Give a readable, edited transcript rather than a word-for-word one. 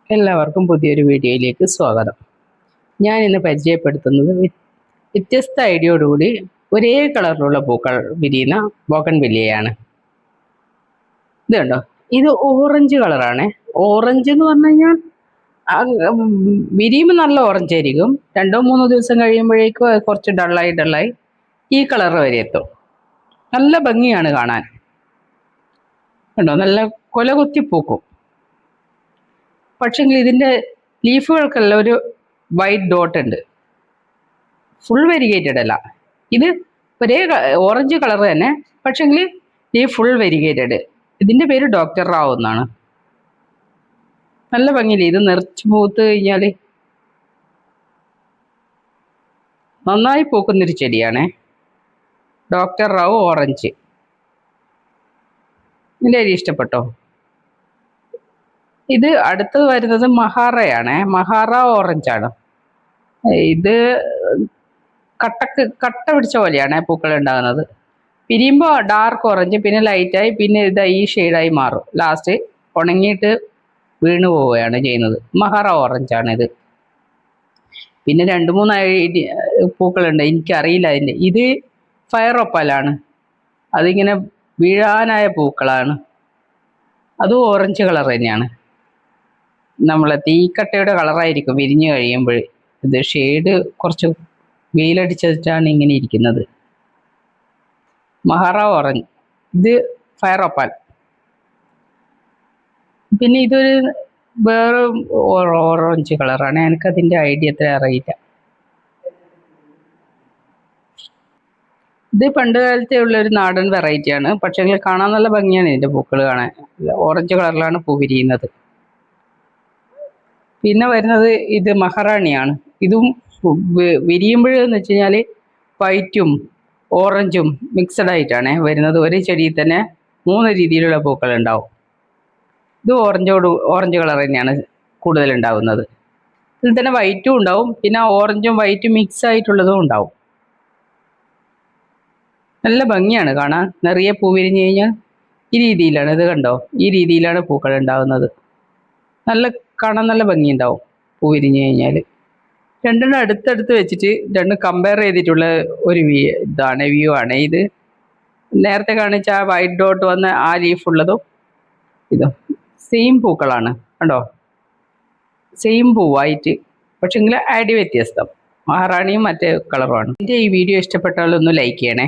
എല്ലാവർക്കും പുതിയൊരു വീഡിയോയിലേക്ക് സ്വാഗതം. ഞാൻ ഇന്ന് പരിചയപ്പെടുത്തുന്നത് വ്യത്യസ്ത ഐഡിയയോടുകൂടി ഒരേ കളറിലുള്ള പൂക്കൾ വിരിയുന്ന ബോഗൺവില്ലയാണ്. ഇത് കണ്ടോ, ഇത് ഓറഞ്ച് കളറാണ്. ഓറഞ്ച് എന്ന് പറഞ്ഞു കഴിഞ്ഞാൽ വിരിയുമ്പോൾ നല്ല ഓറഞ്ച് ആയിരിക്കും. 2-3 ദിവസം കഴിയുമ്പോഴേക്കും അത് കുറച്ച് ഡള്ളായി ഈ കളർ വരെ എത്തും. നല്ല ഭംഗിയാണ് കാണാൻ. കണ്ടോ, നല്ല കൊലകുത്തി പൂക്കും. പക്ഷെങ്കിൽ ഇതിൻ്റെ ലീഫുകൾക്കെല്ലാം ഒരു വൈറ്റ് ഡോട്ട് ഉണ്ട്. ഫുൾ വെരിഗേറ്റഡ് അല്ല. ഇത് ഒരേ ഓറഞ്ച് കളർ തന്നെ, പക്ഷെങ്കിൽ ഈ ഫുൾ വെരിഗേറ്റഡ്. ഇതിൻ്റെ പേര് ഡോക്ടർ റാവു എന്നാണ്. നല്ല ഭംഗിയില്ലേ, ഇത് നിറച്ച് പൂത്ത് കഴിഞ്ഞാൽ നന്നായി പൂക്കുന്നൊരു ചെടിയാണ് ഡോക്ടർ റാവു ഓറഞ്ച്. ഇതിൻ്റെ അരി ഇഷ്ടപ്പെട്ടോ? ഇത് അടുത്തത് വരുന്നത് മഹാറയാണ്. മഹാറ ഓറഞ്ചാണ്. ഇത് കട്ട പിടിച്ച പോലെയാണ് പൂക്കൾ ഉണ്ടാകുന്നത്. പിരിയുമ്പോൾ ഡാർക്ക് ഓറഞ്ച്, പിന്നെ ലൈറ്റായി, പിന്നെ ഇത് ഈ ഷെയ്ഡായി മാറും. ലാസ്റ്റ് ഉണങ്ങിയിട്ട് വീണു പോവുകയാണ് ചെയ്യുന്നത്. മഹാറ ഓറഞ്ചാണിത്. പിന്നെ 2-3 പൂക്കളുണ്ട്, എനിക്കറിയില്ല അതിൻ്റെ. ഇത് ഫയർ ഒപ്പാലാണ്. അതിങ്ങനെ വീഴാനായ പൂക്കളാണ്. അതും ഓറഞ്ച് കളർ തന്നെയാണ്. നമ്മളെ തീക്കട്ടയുടെ കളറായിരിക്കും വിരിഞ്ഞു കഴിയുമ്പോൾ. ഇത് ഷെയ്ഡ് കുറച്ച് വെയിലടിച്ചിട്ടാണ് ഇങ്ങനെ ഇരിക്കുന്നത്. മഹാറ ഓറഞ്ച്, ഇത് ഫയർ ഒപ്പാൽ. പിന്നെ ഇതൊരു വേറെ ഓറഞ്ച് കളറാണ്. എനിക്കതിൻ്റെ ഐഡിയ അത്ര അറിയില്ല. ഇത് പണ്ട് കാലത്തെ ഉള്ളൊരു നാടൻ വെറൈറ്റിയാണ്. പക്ഷേ കാണാൻ നല്ല ഭംഗിയാണ്. ഇതിൻ്റെ പൂക്കൾ കാണാൻ ഓറഞ്ച് കളറിലാണ് പൂ വിരിയുന്നത്. പിന്നെ വരുന്നത് ഇത് മഹാറാണിയാണ്. ഇതും വിരിയുമ്പോഴെന്ന് വെച്ച് കഴിഞ്ഞാൽ വൈറ്റും ഓറഞ്ചും മിക്സഡ് ആയിട്ടാണ് വരുന്നത്. ഒരേ ചെടിയിൽ തന്നെ 3 രീതിയിലുള്ള പൂക്കൾ ഉണ്ടാവും. ഇത് ഓറഞ്ച് കളർ തന്നെയാണ് കൂടുതൽ ഉണ്ടാവുന്നത്. ഇതിൽ തന്നെ വൈറ്റും ഉണ്ടാവും, പിന്നെ ഓറഞ്ചും വൈറ്റും മിക്സ് ആയിട്ടുള്ളതും ഉണ്ടാവും. നല്ല ഭംഗിയാണ് കാണാൻ. നിറയെ പൂ വിരിഞ്ഞു കഴിഞ്ഞാൽ ഈ രീതിയിലാണ്. ഇത് കണ്ടോ, ഈ രീതിയിലാണ് പൂക്കൾ ഉണ്ടാവുന്നത്. കാണാൻ നല്ല ഭംഗിയുണ്ടാവും പൂ വിരിഞ്ഞു കഴിഞ്ഞാൽ. രണ്ടെണ്ണം അടുത്തടുത്ത് വെച്ചിട്ട് രണ്ടും കമ്പയർ ചെയ്തിട്ടുള്ള ഒരു വ്യൂ ആണ് ഇത്. നേരത്തെ കാണിച്ച ആ വൈറ്റ് ഡോട്ട് വന്ന ആ ലീഫ് ഉള്ളതും ഇതും സെയിം പൂക്കളാണ്. കണ്ടോ, സെയിം പൂ വൈറ്റ്, പക്ഷെങ്കിൽ ഐഡിയ വ്യത്യസ്തം. മഹാറാണിയും മറ്റേ കളറുമാണ്. എൻ്റെ ഈ വീഡിയോ ഇഷ്ടപ്പെട്ടാൽ ഒന്ന് ലൈക്ക് ചെയ്യണേ.